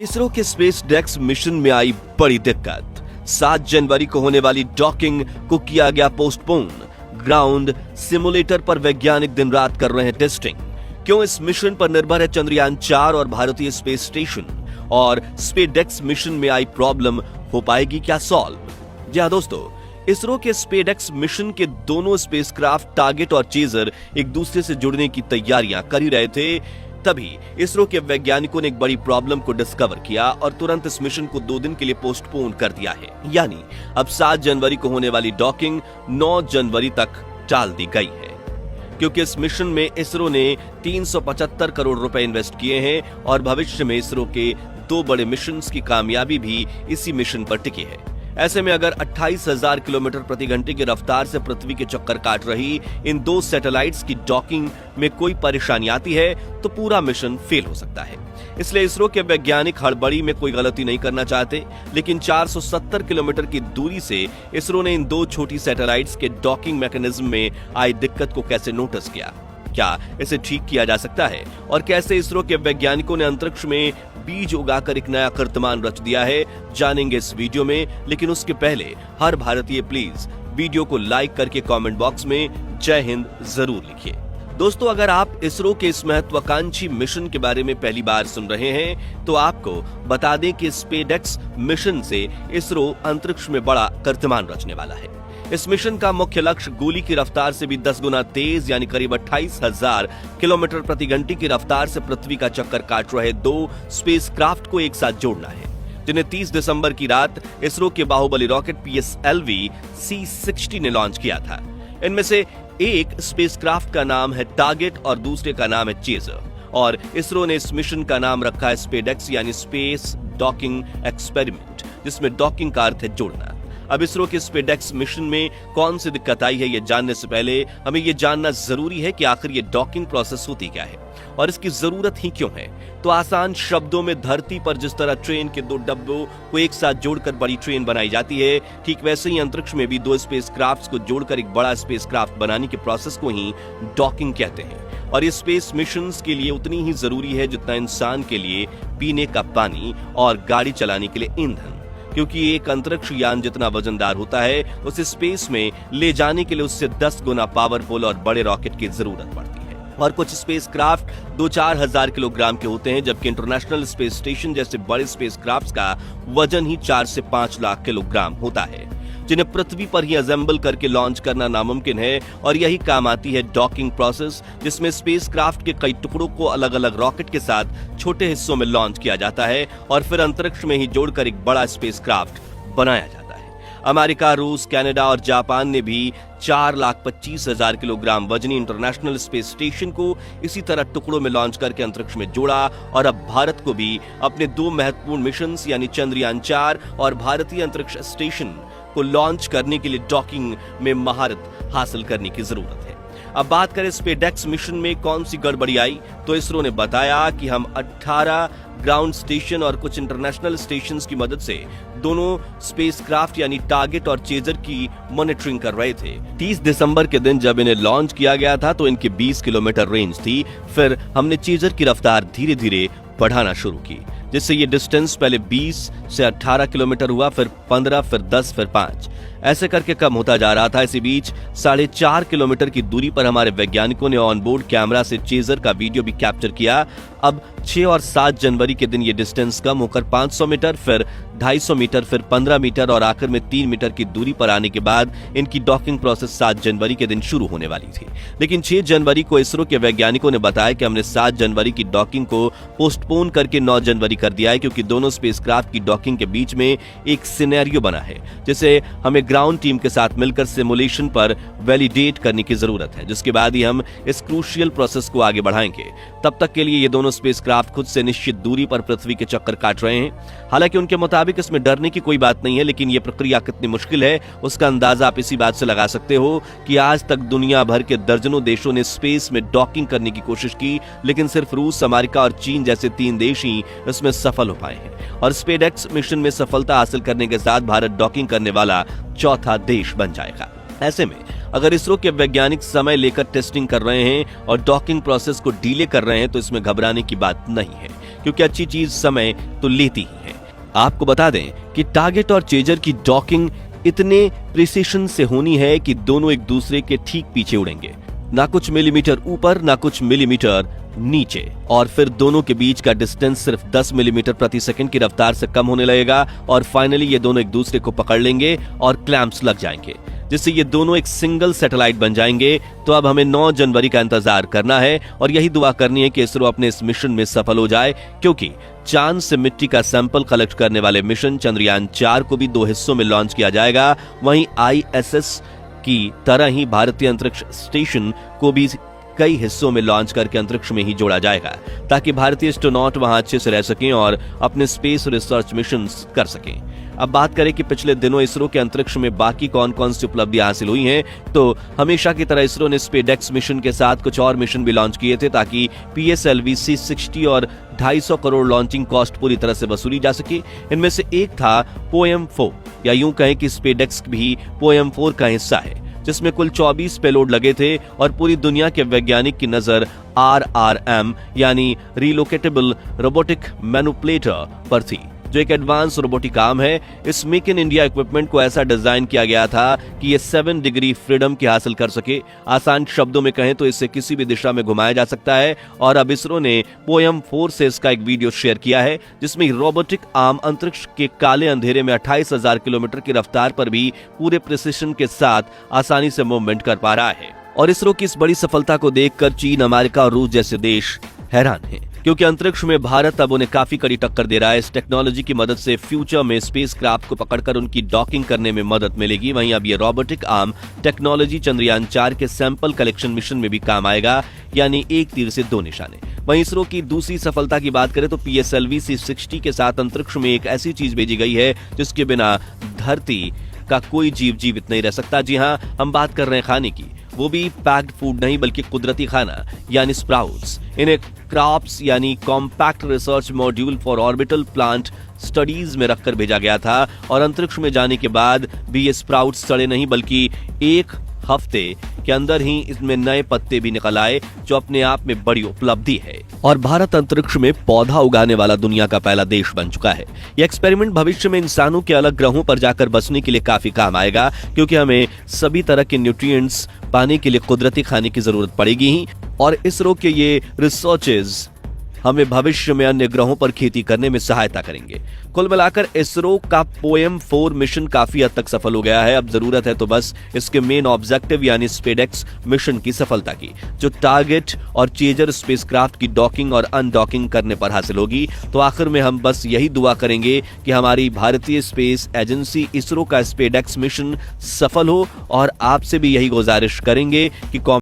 इसरो के स्पेस डेक्स मिशन में आई बड़ी दिक्कत। 7 जनवरी को होने वाली डॉकिंग को किया गया पोस्टपोन। ग्राउंड सिमुलेटर पर वैज्ञानिक दिन रात कर रहे हैं टेस्टिंग। क्यों इस मिशन पर निर्भर है चंद्रयान 4 और भारतीय स्पेस स्टेशन, और स्पेस डेक्स मिशन में आई प्रॉब्लम हो पाएगी क्या सॉल्व? जी हां दोस्तों, इसरो के स्पेस डेक्स मिशन के दोनों स्पेसक्राफ्ट टारगेट और चेजर एक दूसरे से जुड़ने की तैयारियां कर ही रहे थे। तभी इसरो के वैज्ञानिकों ने एक बड़ी प्रॉब्लम को डिस्कवर किया और तुरंत इस मिशन को 2 दिन के लिए पोस्टपोन कर दिया है। यानी अब 7 जनवरी को होने वाली डॉकिंग 9 जनवरी तक टाल दी गई है, क्योंकि इस मिशन में इसरो ने 375 करोड़ रुपए इन्वेस्ट किए हैं और भविष्य में इसरो के 2 बड़े मिशन की कामयाबी भी इसी मिशन पर टिकी है। ऐसे में अगर 28,000 किलोमीटर प्रति घंटे की रफ्तार से पृथ्वी के चक्कर काट रही इन 2 सैटेलाइट्स की डॉकिंग में कोई परेशानी आती है तो पूरा मिशन फेल हो सकता है। इसलिए इसरो के वैज्ञानिक हड़बड़ी में कोई गलती नहीं करना चाहते, लेकिन 470 किलोमीटर की दूरी से इसरो ने इन 2 छोटी सैटेलाइट्स के डॉकिंग मैकेनिज्म में आई दिक्कत को कैसे नोटिस किया, क्या इसे ठीक किया जा सकता है, और कैसे इसरो के वैज्ञानिकों ने अंतरिक्ष में बीज उगाकर एक नया कीर्तिमान रच दिया है, जानेंगे इस वीडियो में। लेकिन उसके पहले हर भारतीय प्लीज वीडियो को लाइक करके कमेंट बॉक्स में जय हिंद जरूर लिखिए। दोस्तों, अगर आप इसरो के इस महत्वाकांक्षी मिशन के बारे में पहली बार सुन रहे हैं तो आपको बता दें कि स्पेस डेक्स मिशन से इसरो अंतरिक्ष में बड़ा कीर्तिमान रचने वाला है। इस मिशन का मुख्य लक्ष्य गोली की रफ्तार से भी 10 गुना तेज यानी करीब 28,000 किलोमीटर प्रति घंटे की रफ्तार से पृथ्वी का चक्कर काट रहे 2 स्पेसक्राफ्ट को एक साथ जोड़ना है, जिन्हें 30 दिसंबर की रात इसरो के बाहुबली रॉकेट PSLV-C60 ने लॉन्च किया था। इनमें से एक स्पेसक्राफ्ट का नाम है टारगेट और दूसरे का नाम है चेजर, और इसरो ने इस मिशन का नाम रखा है स्पेस डेक्स यानी स्पेस डॉकिंग एक्सपेरिमेंट, जिसमें डॉकिंग का अर्थ है जोड़ना। अब इसरो के स्पेस डेक्स मिशन में कौन सी दिक्कत आई है, ये जानने से पहले हमें ये जानना जरूरी है कि आखिर ये डॉकिंग प्रोसेस होती क्या है और इसकी जरूरत ही क्यों है। तो आसान शब्दों में, धरती पर जिस तरह ट्रेन के 2 डब्बों को एक साथ जोड़कर बड़ी ट्रेन बनाई जाती है, ठीक वैसे ही अंतरिक्ष में भी 2 स्पेसक्राफ्ट्स को जोड़कर एक बड़ा स्पेसक्राफ्ट बनाने के प्रोसेस को ही डॉकिंग कहते हैं। और ये स्पेस मिशंस के लिए उतनी ही जरूरी है जितना इंसान के लिए पीने का पानी और गाड़ी चलाने के लिए ईंधन, क्योंकि एक अंतरिक्ष यान जितना वजनदार होता है उसे स्पेस में ले जाने के लिए उससे 10 गुना पावरफुल और बड़े रॉकेट की जरूरत पड़ती है। और कुछ स्पेसक्राफ्ट 2-4 हजार किलोग्राम के होते हैं, जबकि इंटरनेशनल स्पेस स्टेशन जैसे बड़े स्पेसक्राफ्ट्स का वजन ही 4 से 5 लाख किलोग्राम होता है, जिन्हें पृथ्वी पर ही असेंबल करके लॉन्च करना नामुमकिन है। और यही काम आती है डॉकिंग प्रोसेस, जिसमें स्पेसक्राफ्ट के कई टुकड़ों को अलग अलग रॉकेट के साथ छोटे हिस्सों में लॉन्च किया जाता है और फिर अंतरिक्ष में ही जोड़कर एक बड़ा स्पेसक्राफ्ट बनाया जाता है। अमेरिका, रूस, कनाडा और जापान ने भी 4,25,000 किलोग्राम वजनी इंटरनेशनल स्पेस स्टेशन को इसी तरह टुकड़ों में लॉन्च करके अंतरिक्ष में जोड़ा। और अब भारत को भी अपने 2 महत्वपूर्ण मिशन यानी चंद्रयान 4 और भारतीय अंतरिक्ष स्टेशन को लॉन्च करने के लिए डॉकिंग में महारत हासिल करने की जरूरत है। अब बात करें स्पेस डेक्स मिशन में कौन सी गड़बड़ी आई, तो इसरो ने बताया कि हम 18 ग्राउंड स्टेशन और कुछ इंटरनेशनल स्टेशंस की मदद से दोनों स्पेसक्राफ्ट यानी टारगेट और चेजर की मॉनिटरिंग कर रहे थे। 30 दिसंबर के दिन जब इन्हें लॉन्च किया गया था तो इनकी 20 किलोमीटर रेंज थी। फिर हमने चेजर की रफ्तार धीरे धीरे बढ़ाना शुरू की, जिससे ये डिस्टेंस पहले 20 से 18 किलोमीटर हुआ, फिर 15, फिर 10, फिर 5, ऐसे करके कम होता जा रहा था। इसी बीच 4.5 किलोमीटर की दूरी पर हमारे वैज्ञानिकों ने ऑनबोर्ड कैमरा से चेजर का वीडियो भी कैप्चर किया। अब 6 और 7 जनवरी के दिन ये डिस्टेंस कम होकर 500 मीटर, फिर 250 मीटर, फिर 15 मीटर और आखिर में 3 मीटर की दूरी पर आने के बाद इनकी डॉकिंग प्रोसेस 7 जनवरी के दिन शुरू होने वाली थी। लेकिन 6 जनवरी को इसरो के वैज्ञानिकों ने बताया कि हमने 7 जनवरी की डॉकिंग को पोस्टपोन करके 9 जनवरी कर दिया है, क्योंकि दोनों स्पेसक्राफ्ट की डॉकिंग के बीच में एक सिनेरियो बना है, जिसे हमें ग्राउंड टीम के साथ मिलकर सिमुलेशन पर वैलिडेट करने की जरूरत है, जिसके बाद ही हम इस क्रूशियल प्रोसेस को आगे बढ़ाएंगे। तब तक के लिए ये दोनों स्पेसक्राफ्ट खुद से निश्चित दूरी पर पृथ्वी के चक्कर काट रहे हैं। हालांकि उनके मुताबिक इसमें डरने की कोई बात नहीं है, लेकिन यह प्रक्रिया कितनी मुश्किल है उसका अंदाजा आप इसी बात से लगा सकते हो कि आज तक दुनिया भर के दर्जनों देशों ने स्पेस में डॉकिंग करने की कोशिश की, लेकिन सिर्फ रूस, अमेरिका और चीन जैसे 3 देश ही इसमें सफल हो पाए हैं। और स्पेस डेक्स मिशन में सफलता हासिल करने के साथ भारत डॉकिंग करने वाला 4था देश बन जाएगा। ऐसे में अगर इसरो के वैज्ञानिक समय लेकर टेस्टिंग कर रहे हैं और डॉकिंग प्रोसेस को डीले कर रहे हैं तो इसमें घबराने की बात नहीं है, क्योंकि अच्छी चीज समय तो लेती ही है। आपको बता दें कि टारगेट और चेजर की डॉकिंग इतने प्रिसिशन से होनी है कि दोनों एक दूसरे के ठीक पीछे उड़ेंगे, ना कुछ मिलीमीटर ऊपर ना कुछ मिलीमीटर नीचे, और फिर दोनों के बीच का डिस्टेंस सिर्फ 10 मिलीमीटर प्रति सेकंड की रफ्तार से कम होने लगेगा और फाइनली ये दोनों एक दूसरे को पकड़ लेंगे और क्लैंप्स लग जाएंगे, जिससे ये दोनों एक सिंगल सैटेलाइट बन जाएंगे। तो अब हमें 9 जनवरी का इंतजार करना है और यही दुआ करनी है कि इसरो अपने इस मिशन में सफल हो जाए, क्योंकि चांद से मिट्टी का सैंपल कलेक्ट करने वाले मिशन चंद्रयान 4 को भी 2 हिस्सों में लॉन्च किया जाएगा। वहीं ISS की तरह ही भारतीय अंतरिक्ष स्टेशन को भी कई हिस्सों में लॉन्च करके अंतरिक्ष में ही जोड़ा जाएगा, ताकि भारतीय एस्ट्रोनॉट वहां अच्छे से रह सकें और अपने स्पेस रिसर्च मिशन कर सकें। अब बात करें कि पिछले दिनों इसरो के अंतरिक्ष में बाकी कौन कौन सी उपलब्धियां हासिल हुई हैं, तो हमेशा की तरह इसरो ने स्पेसएक्स मिशन के साथ कुछ और मिशन भी लॉन्च किए थे, ताकि PSLV C60 और 250 करोड़ लॉन्चिंग कॉस्ट पूरी तरह से वसूली जा सके। इनमें से एक था POEM-4, या यूं कहें कि स्पेसएक्स भी POEM-4 का हिस्सा है, जिसमें कुल 24 पेलोड लगे थे और पूरी दुनिया के वैज्ञानिक की नजर RRM यानी रिलोकेटेबल रोबोटिक मैनिपुलेटर पर थी, जो एक एडवांस रोबोटिक आर्म है। इस मेक इन इंडिया इक्विपमेंट को ऐसा डिजाइन किया गया था कि ये 7 डिग्री फ्रीडम की हासिल कर सके। आसान शब्दों में कहें तो इसे किसी भी दिशा में घुमाया जा सकता है। और अब इसरो ने POEM-4 से इसका एक वीडियो शेयर किया है, जिसमें रोबोटिक आर्म अंतरिक्ष के काले अंधेरे में 28,000 किलोमीटर की रफ्तार पर भी पूरे प्रिसिशन के साथ आसानी से मूवमेंट कर पा रहा है। और इसरो की इस बड़ी सफलता को देखकर चीन, अमेरिका और रूस जैसे देश हैरान हैं, क्योंकि अंतरिक्ष में भारत अब उन्हें काफी कड़ी टक्कर दे रहा है। इस टेक्नोलॉजी की मदद से फ्यूचर में स्पेसक्राफ्ट को पकड़कर उनकी डॉकिंग करने में मदद मिलेगी। वहीं अब ये रोबोटिक आर्म टेक्नोलॉजी चंद्रयान 4 के सैंपल कलेक्शन मिशन में भी काम आएगा, यानी एक तीर से 2 निशाने। वहीं इसरो की दूसरी सफलता की बात करें तो PSLV C60 के साथ अंतरिक्ष में एक ऐसी चीज भेजी गई है जिसके बिना धरती का कोई जीव जीवित नहीं रह सकता। जी हाँ, हम बात कर रहे हैं खाने की, वो भी पैक्ड फूड नहीं बल्कि कुदरती खाना यानी स्प्राउट्स। इन्हें क्रॉप्स यानी compact research module for orbital plant studies में रखकर भेजा गया था और अंतरिक्ष में जाने के बाद भी ये स्प्राउट्स सड़े नहीं बल्कि 1 हफ्ते के अंदर ही इसमें नए पत्ते भी निकल आए, जो अपने आप में बड़ी उपलब्धि है। और भारत अंतरिक्ष में पौधा उगाने वाला दुनिया का पहला देश बन चुका है। यह एक्सपेरिमेंट भविष्य में इंसानों के अलग ग्रहों पर जाकर बसने के लिए काफी काम आएगा, क्योंकि हमें सभी तरह के न्यूट्रिएंट्स पाने के लिए कुदरती खाने की जरूरत पड़ेगी ही। और इसरो के ये रिसर्चेस हमें भविष्य में अन्य ग्रहों पर खेती करने में सहायता करेंगे। कुल मिलाकर इसरो का POEM-4 मिशन काफी हद तक सफल हो गया है। अब जरूरत है तो बस इसके मेन ऑब्जेक्टिव यानी स्पेसएक्स मिशन की सफलता की, जो टारगेट और चेजर स्पेसक्राफ्ट की डॉकिंग और अनडॉकिंग करने पर हासिल होगी। तो आखिर में हम बस यही दुआ करेंगे कि हमारी भारतीय स्पेस एजेंसी इसरो का स्पेसएक्स मिशन सफल हो, और आपसे भी यही गुजारिश करेंगे कि